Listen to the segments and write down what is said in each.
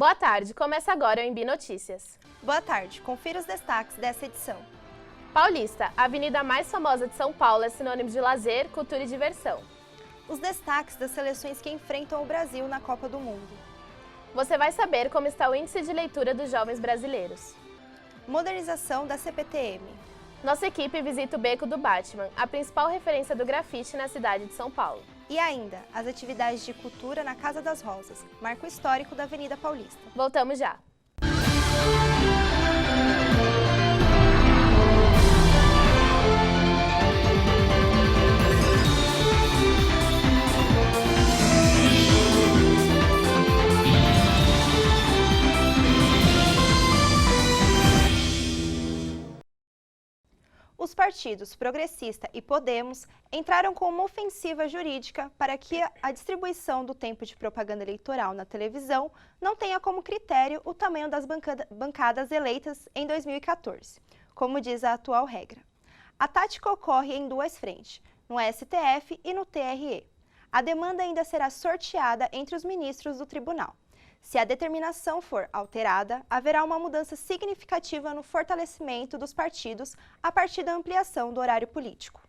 Boa tarde, começa agora o Embi Notícias. Boa tarde, confira os destaques dessa edição. Paulista, a avenida mais famosa de São Paulo, é sinônimo de lazer, cultura e diversão. Os destaques das seleções que enfrentam o Brasil na Copa do Mundo. Você vai saber como está o índice de leitura dos jovens brasileiros. Modernização da CPTM. Nossa equipe visita o Beco do Batman, a principal referência do grafite na cidade de São Paulo. E ainda, as atividades de cultura na Casa das Rosas, marco histórico da Avenida Paulista. Voltamos já! Os partidos Progressista e Podemos entraram com uma ofensiva jurídica para que a distribuição do tempo de propaganda eleitoral na televisão não tenha como critério o tamanho das bancadas eleitas em 2014, como diz a atual regra. A tática ocorre em duas frentes, no STF e no TRE. A demanda ainda será sorteada entre os ministros do tribunal. Se a determinação for alterada, haverá uma mudança significativa no fortalecimento dos partidos a partir da ampliação do horário político.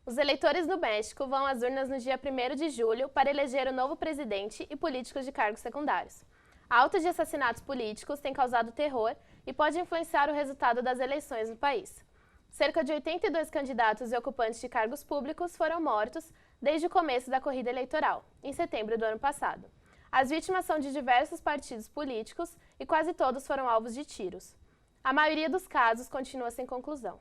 Os eleitores do México vão às urnas no dia 1º de julho para eleger o novo presidente e políticos de cargos secundários. A alta de assassinatos políticos tem causado terror e pode influenciar o resultado das eleições no país. Cerca de 82 candidatos e ocupantes de cargos públicos foram mortos desde o começo da corrida eleitoral, em setembro do ano passado. As vítimas são de diversos partidos políticos e quase todos foram alvos de tiros. A maioria dos casos continua sem conclusão.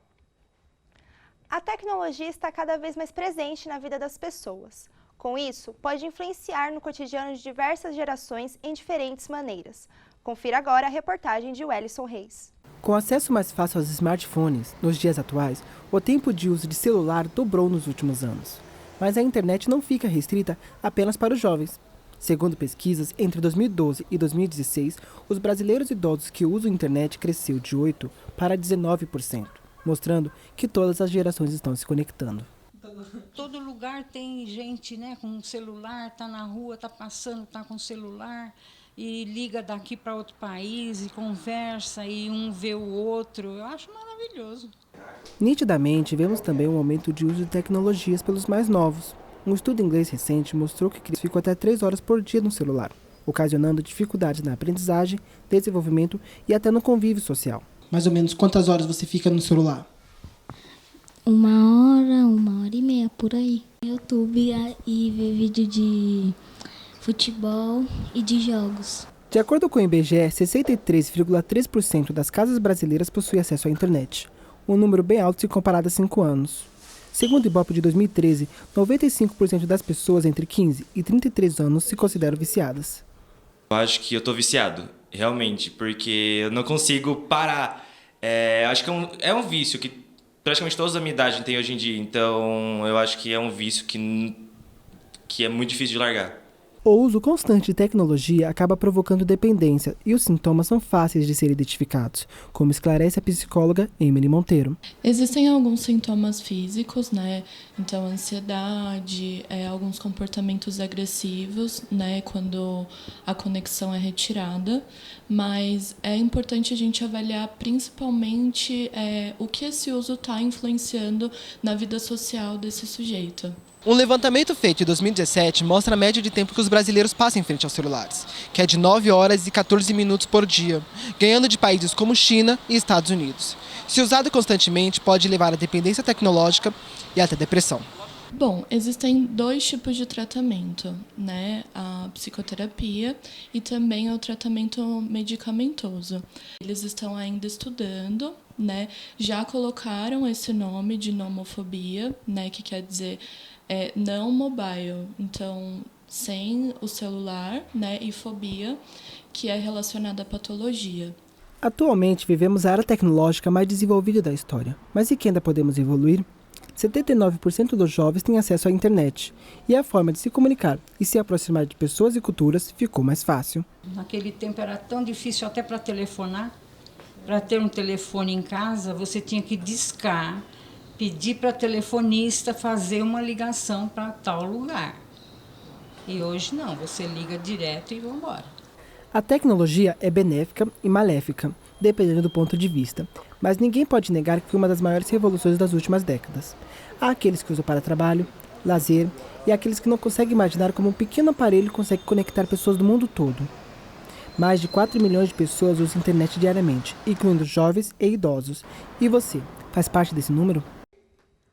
A tecnologia está cada vez mais presente na vida das pessoas. Com isso, pode influenciar no cotidiano de diversas gerações em diferentes maneiras. Confira agora a reportagem de Wellison Reis. Com acesso mais fácil aos smartphones, nos dias atuais, o tempo de uso de celular dobrou nos últimos anos. Mas a internet não fica restrita apenas para os jovens. Segundo pesquisas, entre 2012 e 2016, os brasileiros idosos que usam a internet cresceu de 8% para 19%, mostrando que todas as gerações estão se conectando. Todo lugar tem gente, né, com celular, está na rua, está passando, está com celular e liga daqui para outro país e conversa e um vê o outro. Eu acho maravilhoso. Nitidamente, vemos também um aumento de uso de tecnologias pelos mais novos. Um estudo inglês recente mostrou que crianças ficam até 3 horas por dia no celular, ocasionando dificuldades na aprendizagem, desenvolvimento e até no convívio social. Mais ou menos quantas horas você fica no celular? 1 hora e meia, por aí. YouTube e ver vídeo de futebol e de jogos. De acordo com o IBGE, 63,3% das casas brasileiras possuem acesso à internet, um número bem alto se comparado a 5 anos. Segundo o Ibope de 2013, 95% das pessoas entre 15 e 33 anos se consideram viciadas. Eu acho que eu estou viciado, realmente, porque eu não consigo parar. Acho que é um vício que praticamente todos da minha idade têm hoje em dia, então eu acho que é um vício que é muito difícil de largar. O uso constante de tecnologia acaba provocando dependência e os sintomas são fáceis de serem identificados, como esclarece a psicóloga Emily Monteiro. Existem alguns sintomas físicos, né? Então, ansiedade, alguns comportamentos agressivos, né? Quando a conexão é retirada, mas é importante a gente avaliar principalmente o que esse uso está influenciando na vida social desse sujeito. Um levantamento feito em 2017 mostra a média de tempo que os brasileiros passam em frente aos celulares, que é de 9 horas e 14 minutos por dia, ganhando de países como China e Estados Unidos. Se usado constantemente, pode levar à dependência tecnológica e até depressão. Bom, existem 2 tipos de tratamento, né? A psicoterapia e também o tratamento medicamentoso. Eles estão ainda estudando, né? Já colocaram esse nome de nomofobia, né? Que quer dizer não mobile, então sem o celular, né? E fobia, que é relacionada à patologia. Atualmente vivemos a área tecnológica mais desenvolvida da história, mas e que ainda podemos evoluir? 79% dos jovens têm acesso à internet, e a forma de se comunicar e se aproximar de pessoas e culturas ficou mais fácil. Naquele tempo era tão difícil até para telefonar. Para ter um telefone em casa, você tinha que discar, pedir para a telefonista fazer uma ligação para tal lugar. E hoje não, você liga direto e vamos embora. A tecnologia é benéfica e maléfica, dependendo do ponto de vista, mas ninguém pode negar que foi uma das maiores revoluções das últimas décadas. Há aqueles que usam para trabalho, lazer e aqueles que não conseguem imaginar como um pequeno aparelho consegue conectar pessoas do mundo todo. Mais de 4 milhões de pessoas usam a internet diariamente, incluindo jovens e idosos. E você, faz parte desse número?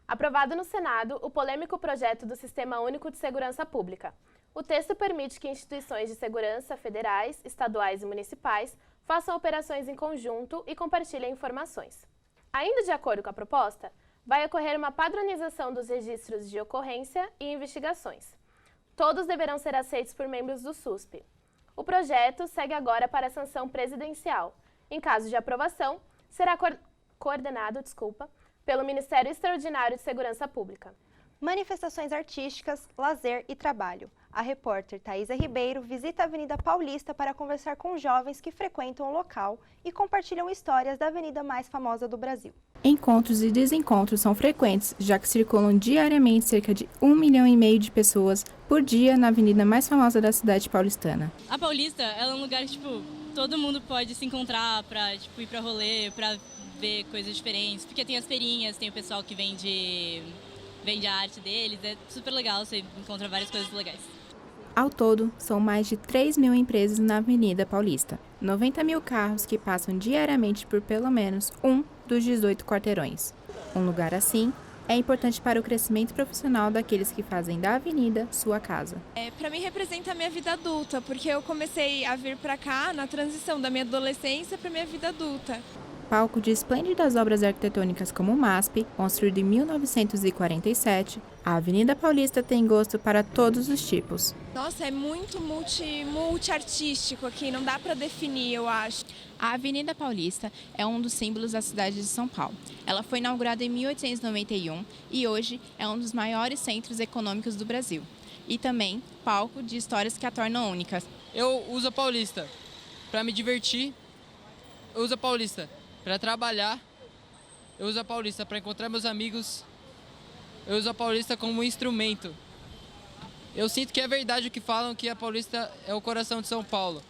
Aprovado no Senado o polêmico projeto do Sistema Único de Segurança Pública. O texto permite que instituições de segurança federais, estaduais e municipais façam operações em conjunto e compartilhem informações. Ainda de acordo com a proposta, vai ocorrer uma padronização dos registros de ocorrência e investigações. Todos deverão ser aceitos por membros do SUSP. O projeto segue agora para a sanção presidencial. Em caso de aprovação, será coordenado pelo Ministério Extraordinário de Segurança Pública. Manifestações artísticas, lazer e trabalho. A repórter Thaisa Ribeiro visita a Avenida Paulista para conversar com jovens que frequentam o local e compartilham histórias da avenida mais famosa do Brasil. Encontros e desencontros são frequentes, já que circulam diariamente cerca de 1,5 milhão de pessoas por dia na avenida mais famosa da cidade paulistana. A Paulista ela é um lugar que todo mundo pode se encontrar para ir para rolê, para ver coisas diferentes, porque tem as feirinhas, tem o pessoal que vende a arte deles, é super legal, você encontra várias coisas legais. Ao todo, são mais de 3 mil empresas na Avenida Paulista, 90 mil carros que passam diariamente por pelo menos um dos 18 quarteirões. Um lugar assim é importante para o crescimento profissional daqueles que fazem da avenida sua casa. Para mim representa a minha vida adulta, porque eu comecei a vir para cá na transição da minha adolescência para minha vida adulta. Palco de esplêndidas obras arquitetônicas como o MASP, construído em 1947, a Avenida Paulista tem gosto para todos os tipos. Nossa, é muito multi-artístico aqui, não dá para definir, eu acho. A Avenida Paulista é um dos símbolos da cidade de São Paulo. Ela foi inaugurada em 1891 e hoje é um dos maiores centros econômicos do Brasil. E também palco de histórias que a tornam única. Eu uso a Paulista para me divertir, eu uso a Paulista para trabalhar, eu uso a Paulista para encontrar meus amigos, eu uso a Paulista como instrumento. Eu sinto que é verdade o que falam que a Paulista é o coração de São Paulo.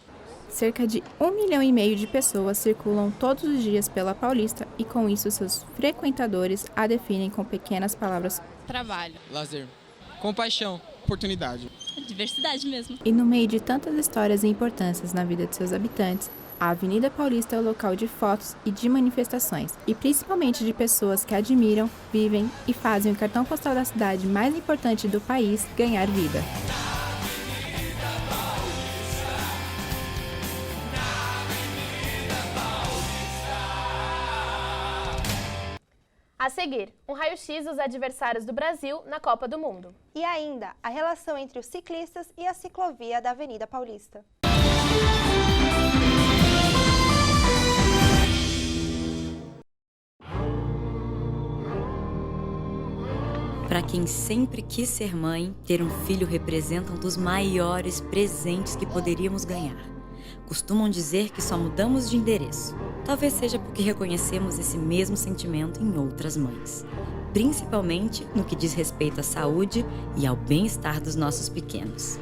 Cerca de 1,5 milhão de pessoas circulam todos os dias pela Paulista e com isso seus frequentadores a definem com pequenas palavras: Trabalho, lazer, compaixão, oportunidade, diversidade mesmo. E no meio de tantas histórias e importâncias na vida de seus habitantes, a Avenida Paulista é o local de fotos e de manifestações, e principalmente de pessoas que admiram, vivem e fazem o cartão postal da cidade mais importante do país ganhar vida. A seguir, um raio-x dos adversários do Brasil na Copa do Mundo. E ainda, a relação entre os ciclistas e a ciclovia da Avenida Paulista. Para quem sempre quis ser mãe, ter um filho representa um dos maiores presentes que poderíamos ganhar. Costumam dizer que só mudamos de endereço. Talvez seja porque reconhecemos esse mesmo sentimento em outras mães, principalmente no que diz respeito à saúde e ao bem-estar dos nossos pequenos.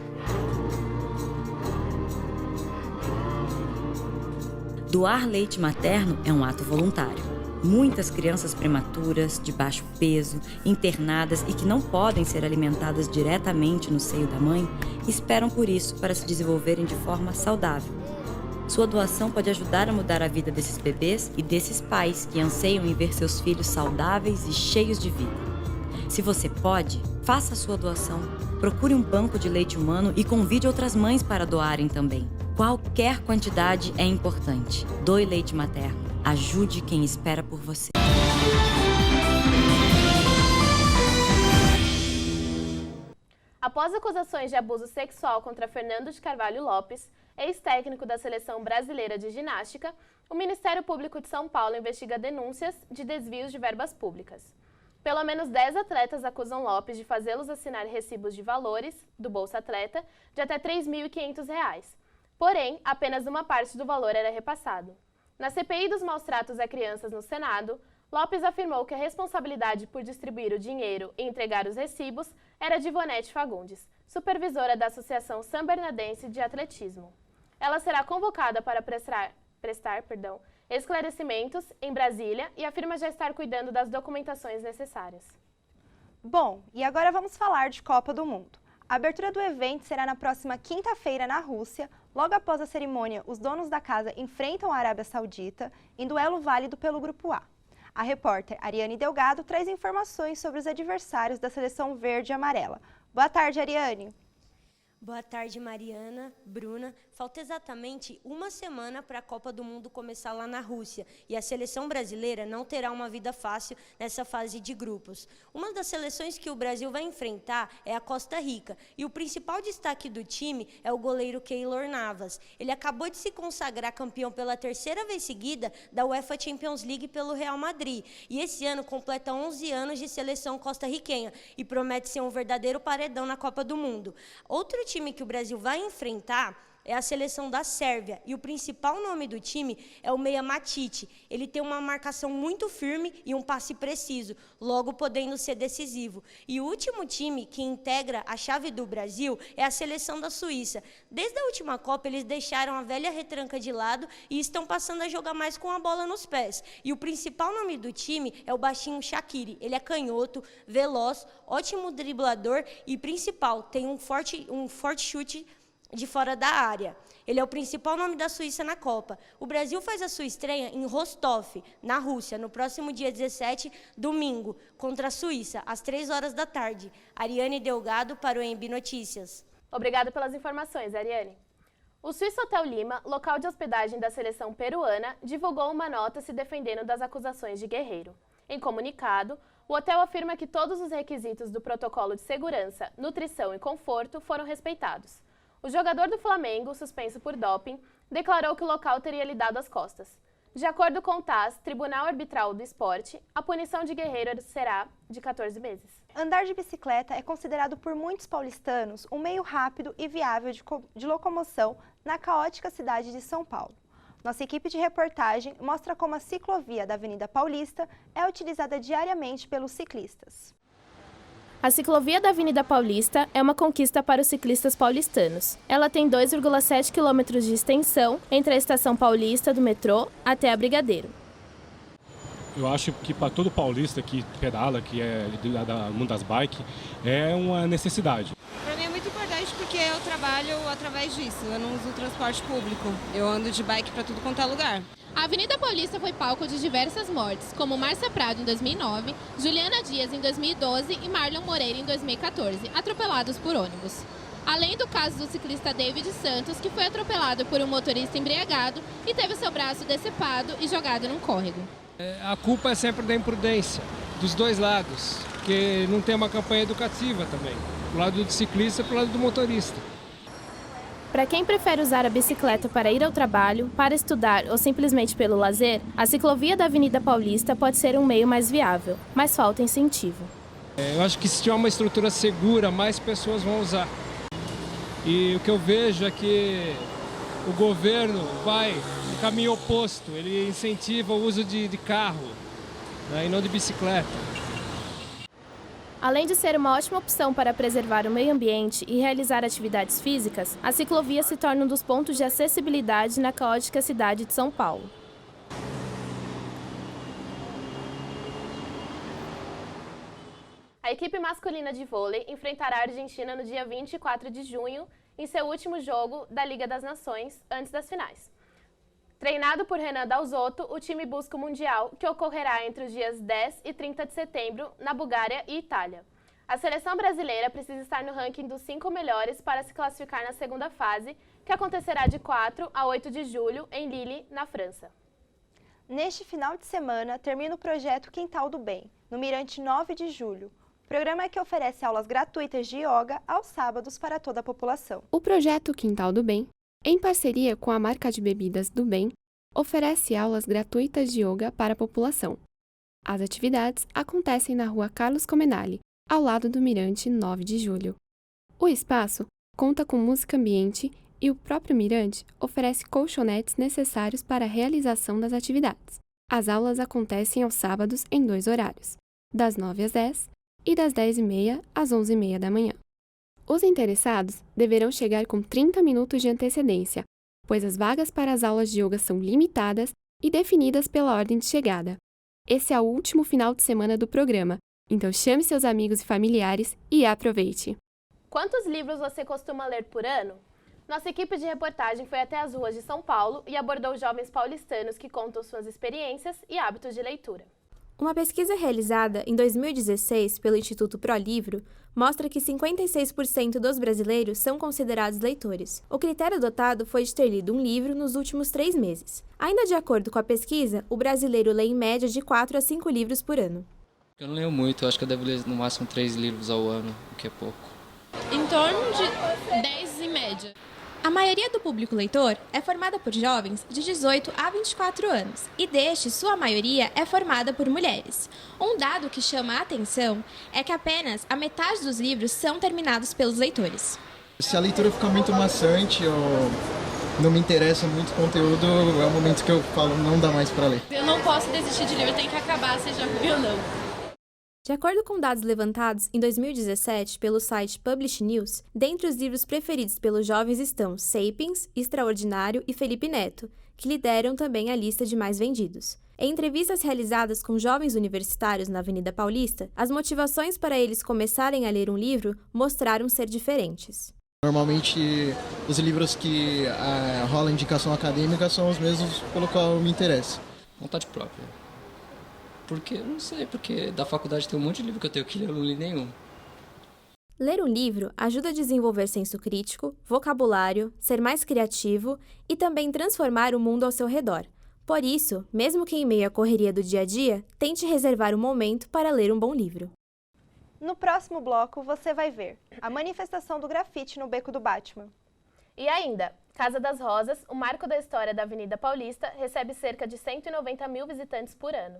Doar leite materno é um ato voluntário. Muitas crianças prematuras, de baixo peso, internadas e que não podem ser alimentadas diretamente no seio da mãe, esperam por isso para se desenvolverem de forma saudável. Sua doação pode ajudar a mudar a vida desses bebês e desses pais que anseiam em ver seus filhos saudáveis e cheios de vida. Se você pode, faça a sua doação. Procure um banco de leite humano e convide outras mães para doarem também. Qualquer quantidade é importante. Doe leite materno. Ajude quem espera por você. Após acusações de abuso sexual contra Fernando de Carvalho Lopes, ex-técnico da Seleção Brasileira de Ginástica, o Ministério Público de São Paulo investiga denúncias de desvios de verbas públicas. Pelo menos 10 atletas acusam Lopes de fazê-los assinar recibos de valores do Bolsa Atleta de até R$ 3.500. Porém, apenas uma parte do valor era repassado. Na CPI dos maus-tratos a crianças no Senado, Lopes afirmou que a responsabilidade por distribuir o dinheiro e entregar os recibos era de Ivonete Fagundes, supervisora da Associação Sambernardense de Atletismo. Ela será convocada para prestar esclarecimentos em Brasília e afirma já estar cuidando das documentações necessárias. Bom, e agora vamos falar de Copa do Mundo. A abertura do evento será na próxima quinta-feira na Rússia. Logo após a cerimônia, os donos da casa enfrentam a Arábia Saudita em duelo válido pelo Grupo A. A repórter Ariane Delgado traz informações sobre os adversários da seleção verde e amarela. Boa tarde, Ariane. Boa tarde, Mariana, Bruna. Falta exatamente uma semana para a Copa do Mundo começar lá na Rússia e a seleção brasileira não terá uma vida fácil nessa fase de grupos. Uma das seleções que o Brasil vai enfrentar é a Costa Rica e o principal destaque do time é o goleiro Keylor Navas. Ele acabou de se consagrar campeão pela terceira vez seguida da UEFA Champions League pelo Real Madrid e esse ano completa 11 anos de seleção costarriquenha e promete ser um verdadeiro paredão na Copa do Mundo. Outro time que o Brasil vai enfrentar é a seleção da Sérvia e o principal nome do time é o meia Matite. Ele tem uma marcação muito firme e um passe preciso, logo podendo ser decisivo. E o último time que integra a chave do Brasil é a seleção da Suíça. Desde a última Copa eles deixaram a velha retranca de lado e estão passando a jogar mais com a bola nos pés. E o principal nome do time é o baixinho Shaqiri. Ele é canhoto, veloz, ótimo driblador e principal, tem um forte chute de fora da área. Ele é o principal nome da Suíça na Copa. O Brasil faz a sua estreia em Rostov, na Rússia, no próximo dia 17, domingo, contra a Suíça, às 3 horas da tarde. Ariane Delgado para o ENB Notícias. Obrigada pelas informações, Ariane. O Suíço Hotel Lima, local de hospedagem da seleção peruana, divulgou uma nota se defendendo das acusações de Guerreiro. Em comunicado, o hotel afirma que todos os requisitos do protocolo de segurança, nutrição e conforto foram respeitados. O jogador do Flamengo, suspenso por doping, declarou que o local teria lhe dado as costas. De acordo com o TAS, Tribunal Arbitral do Esporte, a punição de Guerreiro será de 14 meses. Andar de bicicleta é considerado por muitos paulistanos um meio rápido e viável de locomoção na caótica cidade de São Paulo. Nossa equipe de reportagem mostra como a ciclovia da Avenida Paulista é utilizada diariamente pelos ciclistas. A ciclovia da Avenida Paulista é uma conquista para os ciclistas paulistanos. Ela tem 2,7 quilômetros de extensão entre a Estação Paulista do metrô até a Brigadeiro. Eu acho que para todo paulista que pedala, que é do mundo das bikes, é uma necessidade. Para mim é muito importante porque eu trabalho através disso, eu não uso transporte público, eu ando de bike para tudo quanto é lugar. A Avenida Paulista foi palco de diversas mortes, como Márcia Prado em 2009, Juliana Dias em 2012 e Marlon Moreira em 2014, atropelados por ônibus. Além do caso do ciclista David Santos, que foi atropelado por um motorista embriagado e teve seu braço decepado e jogado num córrego. A culpa é sempre da imprudência, dos dois lados, porque não tem uma campanha educativa também, do lado do ciclista e do lado do motorista. Para quem prefere usar a bicicleta para ir ao trabalho, para estudar ou simplesmente pelo lazer, a ciclovia da Avenida Paulista pode ser um meio mais viável, mas falta incentivo. Eu acho que se tiver uma estrutura segura, mais pessoas vão usar. E o que eu vejo é que o governo vai no caminho oposto, ele incentiva o uso de carro, né, e não de bicicleta. Além de ser uma ótima opção para preservar o meio ambiente e realizar atividades físicas, a ciclovia se torna um dos pontos de acessibilidade na caótica cidade de São Paulo. A equipe masculina de vôlei enfrentará a Argentina no dia 24 de junho, em seu último jogo da Liga das Nações, antes das finais. Treinado por Renan Dalzotto, o time busca o Mundial, que ocorrerá entre os dias 10 e 30 de setembro, na Bulgária e Itália. A seleção brasileira precisa estar no ranking dos 5 melhores para se classificar na segunda fase, que acontecerá de 4 a 8 de julho, em Lille, na França. Neste final de semana, termina o projeto Quintal do Bem, no Mirante 9 de julho. O programa é que oferece aulas gratuitas de yoga aos sábados para toda a população. O projeto Quintal do Bem, em parceria com a marca de bebidas do Bem, oferece aulas gratuitas de yoga para a população. As atividades acontecem na rua Carlos Comenali, ao lado do Mirante 9 de julho. O espaço conta com música ambiente e o próprio Mirante oferece colchonetes necessários para a realização das atividades. As aulas acontecem aos sábados em 2 horários, das 9 às 10 e das 10h30 às 11h30 da manhã. Os interessados deverão chegar com 30 minutos de antecedência, pois as vagas para as aulas de yoga são limitadas e definidas pela ordem de chegada. Esse é o último final de semana do programa, então chame seus amigos e familiares e aproveite! Quantos livros você costuma ler por ano? Nossa equipe de reportagem foi até as ruas de São Paulo e abordou jovens paulistanos que contam suas experiências e hábitos de leitura. Uma pesquisa realizada em 2016 pelo Instituto ProLivro mostra que 56% dos brasileiros são considerados leitores. O critério adotado foi de ter lido um livro nos últimos 3 meses. Ainda de acordo com a pesquisa, o brasileiro lê em média de 4 a 5 livros por ano. Eu não leio muito, eu acho que eu devo ler no máximo 3 livros ao ano, o que é pouco. Em torno de 10 em média. A maioria do público leitor é formada por jovens de 18 a 24 anos, e destes, sua maioria é formada por mulheres. Um dado que chama a atenção é que apenas a metade dos livros são terminados pelos leitores. Se a leitura ficar muito maçante ou não me interessa muito o conteúdo, é o momento que eu falo, não dá mais para ler. Eu não posso desistir de livro, tem que acabar, seja ruim ou não. De acordo com dados levantados em 2017 pelo site Publish News, dentre os livros preferidos pelos jovens estão Sapiens, Extraordinário e Felipe Neto, que lideram também a lista de mais vendidos. Em entrevistas realizadas com jovens universitários na Avenida Paulista, as motivações para eles começarem a ler um livro mostraram ser diferentes. Normalmente, os livros que rolam indicação acadêmica são os mesmos pelo qual eu me interesso. Vontade própria. Porque, não sei, porque da faculdade tem um monte de livro que eu tenho que ler, eu não li nenhum. Ler um livro ajuda a desenvolver senso crítico, vocabulário, ser mais criativo e também transformar o mundo ao seu redor. Por isso, mesmo que em meio à correria do dia a dia, tente reservar um momento para ler um bom livro. No próximo bloco, você vai ver a manifestação do grafite no Beco do Batman. E ainda, Casa das Rosas, o marco da história da Avenida Paulista, recebe cerca de 190 mil visitantes por ano.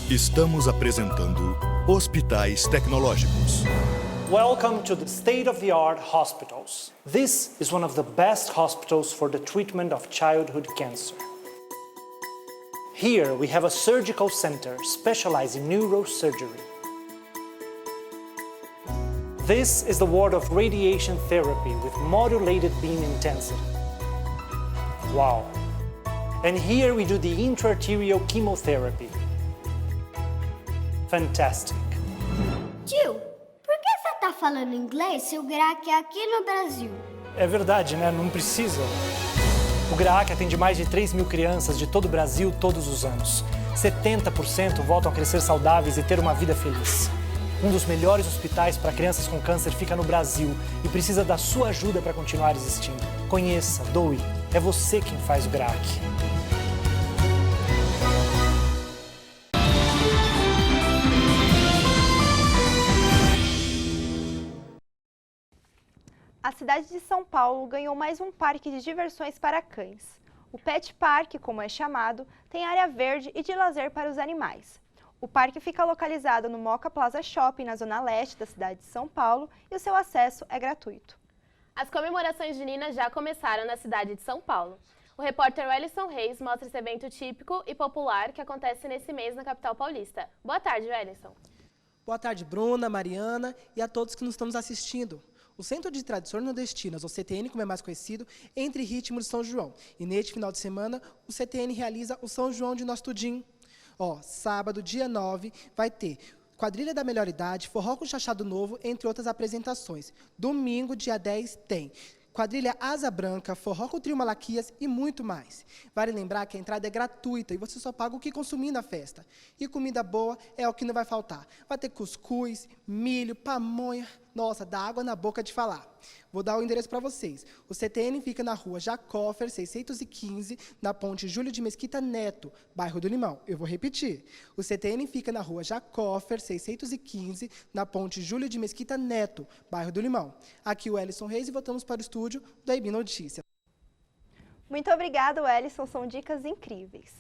Estamos apresentando Hospitais Tecnológicos. Welcome to the state-of-the-art hospitals. This is one of the best hospitals for the treatment of childhood cancer. Here we have a surgical center specialized in neurosurgery. This is the ward of radiation therapy with modulated beam intensity. Wow! And here we do the intra-arterial chemotherapy. Fantastic. Tio, por que você tá falando inglês se o GRAAC é aqui no Brasil? É verdade, né? Não precisa. O GRAAC atende mais de 3 mil crianças de todo o Brasil todos os anos. 70% voltam a crescer saudáveis e ter uma vida feliz. Um dos melhores hospitais para crianças com câncer fica no Brasil e precisa da sua ajuda para continuar existindo. Conheça, doe. É você quem faz o GRAAC. A cidade de São Paulo ganhou mais um parque de diversões para cães. O Pet Park, como é chamado, tem área verde e de lazer para os animais. O parque fica localizado no Moca Plaza Shopping, na zona leste da cidade de São Paulo, e o seu acesso é gratuito. As comemorações juninas já começaram na cidade de São Paulo. O repórter Wellington Reis mostra esse evento típico e popular que acontece nesse mês na capital paulista. Boa tarde, Wellington. Boa tarde, Bruna, Mariana e a todos que nos estão assistindo. O Centro de Tradições Nordestinas, ou CTN, como é mais conhecido, entre ritmo de São João. E neste final de semana, o CTN realiza o São João de Nosso Tudim. Sábado, dia 9, vai ter Quadrilha da Melhor Idade, Forró com Chachado Novo, entre outras apresentações. Domingo, dia 10, tem Quadrilha Asa Branca, Forró com Trio Malaquias e muito mais. Vale lembrar que a entrada é gratuita e você só paga o que consumir na festa. E comida boa é o que não vai faltar. Vai ter cuscuz, milho, pamonha. Nossa, dá água na boca de falar. Vou dar o endereço para vocês. O CTN fica na rua Jacófer, 615, na ponte Júlio de Mesquita Neto, bairro do Limão. Eu vou repetir. O CTN fica na rua Jacófer, 615, na ponte Júlio de Mesquita Neto, bairro do Limão. Aqui o Wellington Reis e voltamos para o estúdio da IB Notícias. Muito obrigada, Wellington. São dicas incríveis.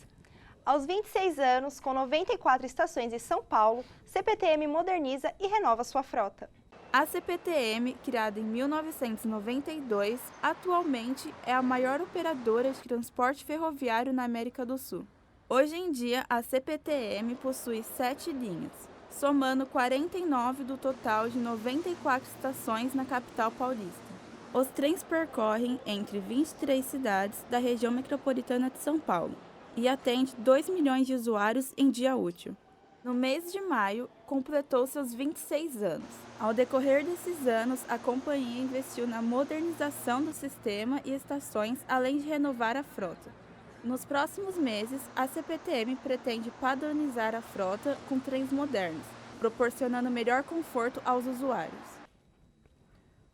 Aos 26 anos, com 94 estações em São Paulo, CPTM moderniza e renova sua frota. A CPTM, criada em 1992, atualmente é a maior operadora de transporte ferroviário na América do Sul. Hoje em dia, a CPTM possui 7 linhas. somando 49 do total de 94 estações na capital paulista. Os trens percorrem entre 23 cidades da região metropolitana de São Paulo e atende 2 milhões de usuários em dia útil. No mês de maio, completou seus 26 anos. Ao decorrer desses anos, a companhia investiu na modernização do sistema e estações, além de renovar a frota. Nos próximos meses, a CPTM pretende padronizar a frota com trens modernos, proporcionando melhor conforto aos usuários.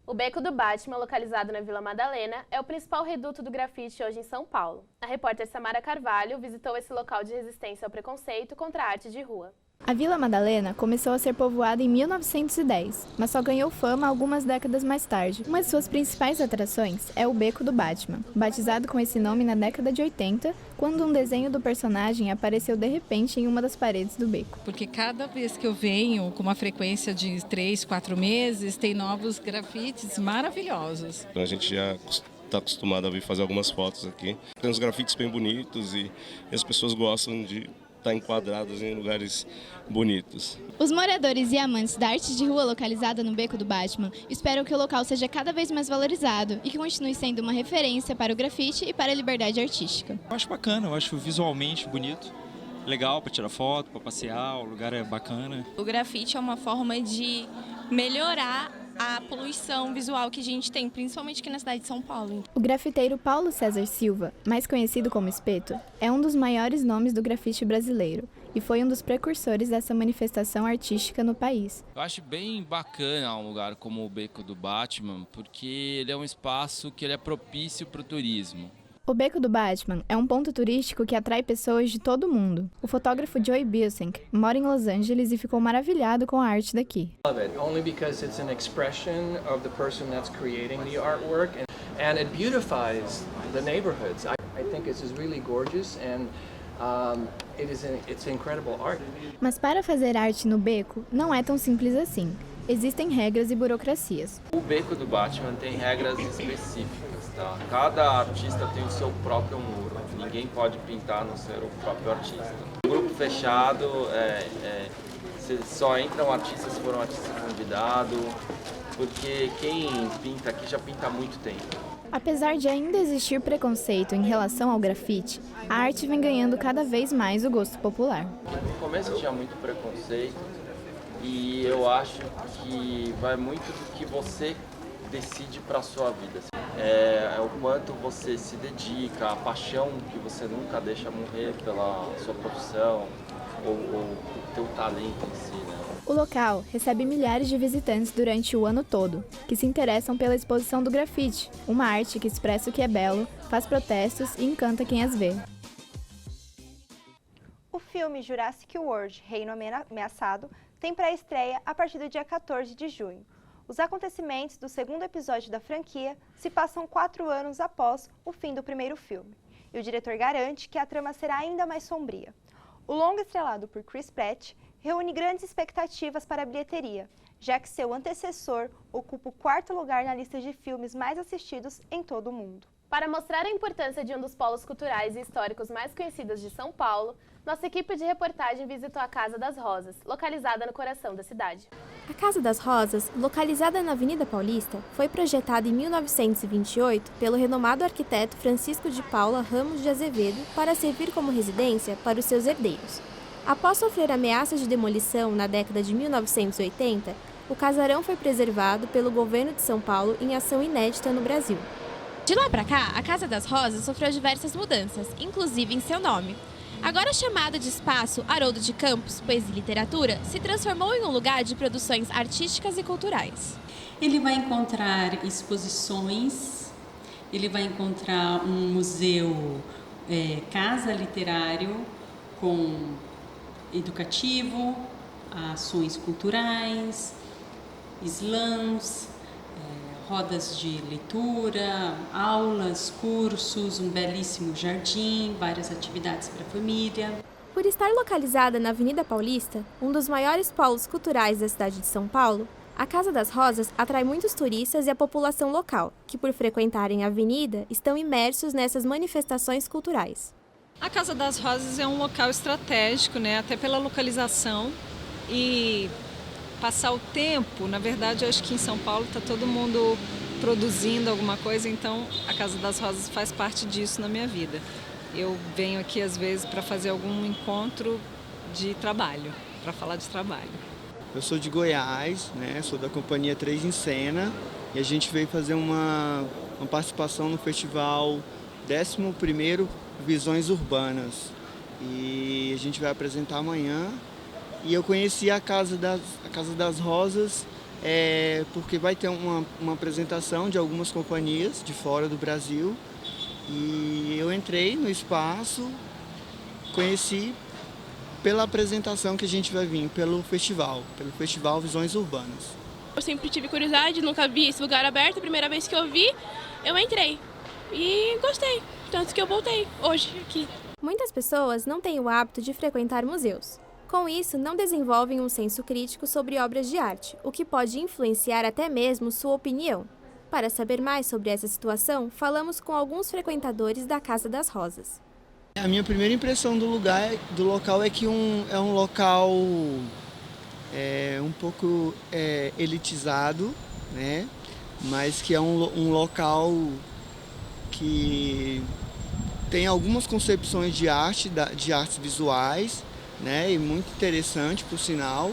O Beco do Batman, localizado na Vila Madalena, é o principal reduto do grafite hoje em São Paulo. A repórter Samara Carvalho visitou esse local de resistência ao preconceito contra a arte de rua. A Vila Madalena começou a ser povoada em 1910, mas só ganhou fama algumas décadas mais tarde. Uma de suas principais atrações é o Beco do Batman, batizado com esse nome na década de 80, quando um desenho do personagem apareceu de repente em uma das paredes do beco. Porque cada vez que eu venho, com uma frequência de 3, 4 meses, tem novos grafites maravilhosos. A gente já está acostumado a vir fazer algumas fotos aqui. Tem uns grafites bem bonitos e as pessoas gostam de estar enquadrados em lugares bonitos. Os moradores e amantes da arte de rua localizada no Beco do Batman esperam que o local seja cada vez mais valorizado e que continue sendo uma referência para o grafite e para a liberdade artística. Eu acho bacana, eu acho visualmente bonito, legal para tirar foto, para passear, o lugar é bacana. O grafite é uma forma de melhorar a poluição visual que a gente tem, principalmente aqui na cidade de São Paulo. O grafiteiro Paulo César Silva, mais conhecido como Espeto, é um dos maiores nomes do grafite brasileiro e foi um dos precursores dessa manifestação artística no país. Eu acho bem bacana um lugar como o Beco do Batman, porque ele é um espaço que ele é propício para o turismo. O Beco do Batman é um ponto turístico que atrai pessoas de todo o mundo. O fotógrafo Joey Bilsink mora em Los Angeles e ficou maravilhado com a arte daqui. Only because it's an expression of the person that's creating the artwork and it beautifies the neighborhoods. I think this is really gorgeous and it's incredible art. Mas para fazer arte no beco não é tão simples assim. Existem regras e burocracias. O Beco do Batman tem regras específicas, tá? Cada artista tem o seu próprio muro. Ninguém pode pintar a não ser o próprio artista. Um grupo fechado, só entra um artista se for um artista convidado, porque quem pinta aqui já pinta há muito tempo. Apesar de ainda existir preconceito em relação ao grafite, a arte vem ganhando cada vez mais o gosto popular. No começo tinha muito preconceito, e eu acho que vai muito do que você decide para a sua vida. É o quanto você se dedica, a paixão que você nunca deixa morrer pela sua profissão ou o teu talento em si, né? O local recebe milhares de visitantes durante o ano todo, que se interessam pela exposição do grafite, uma arte que expressa o que é belo, faz protestos e encanta quem as vê. O filme Jurassic World, Reino Ameaçado, tem pré-estreia a partir do dia 14 de junho. Os acontecimentos do segundo episódio da franquia se passam 4 anos após o fim do primeiro filme, e o diretor garante que a trama será ainda mais sombria. O longa estrelado por Chris Pratt reúne grandes expectativas para a bilheteria, já que seu antecessor ocupa o 4º lugar na lista de filmes mais assistidos em todo o mundo. Para mostrar a importância de um dos polos culturais e históricos mais conhecidos de São Paulo, nossa equipe de reportagem visitou a Casa das Rosas, localizada no coração da cidade. A Casa das Rosas, localizada na Avenida Paulista, foi projetada em 1928 pelo renomado arquiteto Francisco de Paula Ramos de Azevedo para servir como residência para os seus herdeiros. Após sofrer ameaças de demolição na década de 1980, o casarão foi preservado pelo governo de São Paulo em ação inédita no Brasil. De lá para cá, a Casa das Rosas sofreu diversas mudanças, inclusive em seu nome. Agora chamado de Espaço Haroldo de Campos, Poesia e Literatura, se transformou em um lugar de produções artísticas e culturais. Ele vai encontrar exposições, ele vai encontrar um museu casa literário com educativo, ações culturais, slams, rodas de leitura, aulas, cursos, um belíssimo jardim, várias atividades para a família. Por estar localizada na Avenida Paulista, um dos maiores polos culturais da cidade de São Paulo, a Casa das Rosas atrai muitos turistas e a população local, que por frequentarem a avenida estão imersos nessas manifestações culturais. A Casa das Rosas é um local estratégico, até pela localização. e passar o tempo. Na verdade, eu acho que em São Paulo está todo mundo produzindo alguma coisa, então a Casa das Rosas faz parte disso na minha vida. Eu venho aqui às vezes para fazer algum encontro de trabalho, para falar de trabalho. Eu sou de Goiás, né? Sou da companhia 3 em Cena e a gente veio fazer uma participação no festival 11º Visões Urbanas. E a gente vai apresentar amanhã. E eu conheci a Casa das Rosas porque vai ter uma apresentação de algumas companhias de fora do Brasil. E eu entrei no espaço, conheci pela apresentação que a gente vai vir, pelo festival Visões Urbanas. Eu sempre tive curiosidade, nunca vi esse lugar aberto. A primeira vez que eu vi, eu entrei e gostei, tanto que eu voltei hoje aqui. Muitas pessoas não têm o hábito de frequentar museus. Com isso, não desenvolvem um senso crítico sobre obras de arte, o que pode influenciar até mesmo sua opinião. Para saber mais sobre essa situação, falamos com alguns frequentadores da Casa das Rosas. A minha primeira impressão do local é que é um local um pouco elitizado, né? Mas que é um local que tem algumas concepções de artes visuais, né? E muito interessante, por sinal.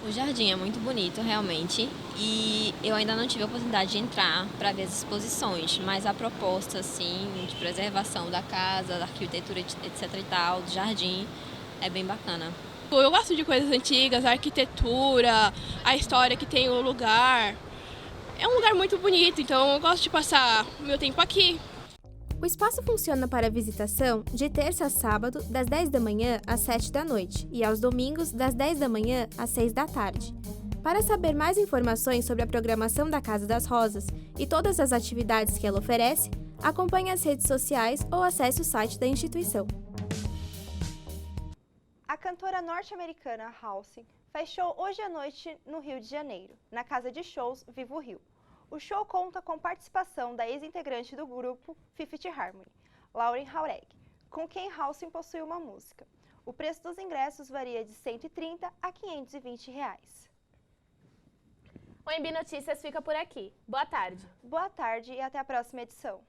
O jardim é muito bonito, realmente, e eu ainda não tive a oportunidade de entrar para ver as exposições, mas a proposta, assim, de preservação da casa, da arquitetura, etc e tal, do jardim, é bem bacana. Eu gosto de coisas antigas, a arquitetura, a história que tem o lugar. É um lugar muito bonito, então eu gosto de passar meu tempo aqui. O espaço funciona para visitação de terça a sábado, das 10 da manhã às 7 da noite, e aos domingos, das 10 da manhã às 6 da tarde. Para saber mais informações sobre a programação da Casa das Rosas e todas as atividades que ela oferece, acompanhe as redes sociais ou acesse o site da instituição. A cantora norte-americana Halsey faz show hoje à noite no Rio de Janeiro, na casa de shows Vivo Rio. O show conta com participação da ex-integrante do grupo Fifth Harmony, Lauren Jauregui, com quem Halsey possui uma música. O preço dos ingressos varia de R$ 130 a R$ 520. O Embi Notícias fica por aqui. Boa tarde. Boa tarde e até a próxima edição.